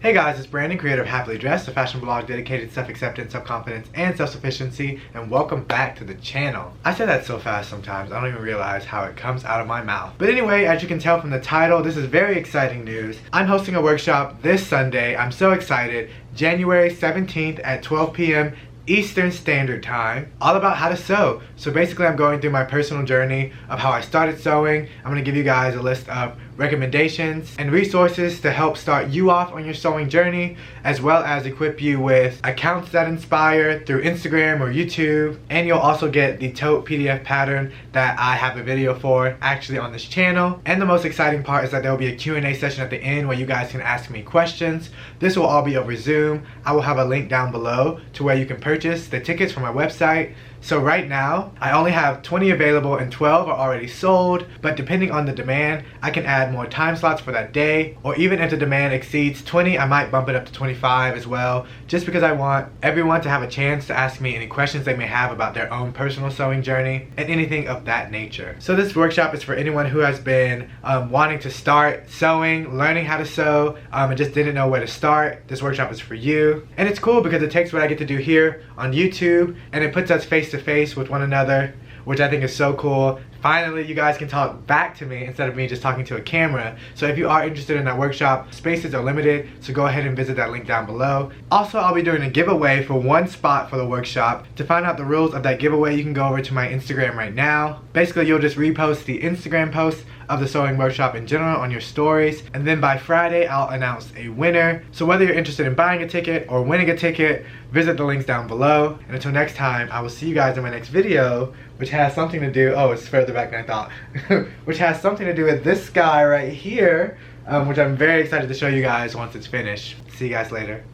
Hey guys, it's Brandon, creator of Happily Dressed, a fashion blog dedicated to self-acceptance, self-confidence, and self-sufficiency, and welcome back to the channel. I say that so fast sometimes, I don't even realize how it comes out of my mouth. But anyway, as you can tell from the title, this is very exciting news. I'm hosting a workshop this Sunday. I'm so excited. January 17th at 12 p.m. Eastern Standard Time, all about how to sew. So basically I'm going through my personal journey of how I started sewing. I'm going to give you guys a list of recommendations and resources to help start you off on your sewing journey, as well as equip you with accounts that inspire through Instagram or YouTube. And you'll also get the tote PDF pattern that I have a video for actually on this channel. And the most exciting part is that there will be a Q&A session at the end where you guys can ask me questions. This will all be over Zoom. I will have a link down below to where you can purchase the tickets from my website. So right now, I only have 20 available and 12 are already sold, but depending on the demand, I can add more time slots for that day, or even if the demand exceeds 20, I might bump it up to 25 as well, just because I want everyone to have a chance to ask me any questions they may have about their own personal sewing journey and anything of that nature. So this workshop is for anyone who has been wanting to start sewing, learning how to sew, and just didn't know where to start. This workshop is for you. And it's cool because it takes what I get to do here on YouTube and it puts us face to face with one another, which I think is so cool. Finally, you guys can talk back to me instead of me just talking to a camera. So if you are interested in that workshop, spaces are limited, so go ahead and visit that link down below. Also, I'll be doing a giveaway for one spot for the workshop. To find out the rules of that giveaway, you can go over to my Instagram right now. Basically, you'll just repost the Instagram post of the sewing workshop in general on your stories, and then by Friday, I'll announce a winner. So whether you're interested in buying a ticket or winning a ticket, visit the links down below. And until next time, I will see you guys in my next video, which has something to do, oh, it's further back than I thought, which has something to do with this guy right here, which I'm very excited to show you guys once it's finished. See you guys later.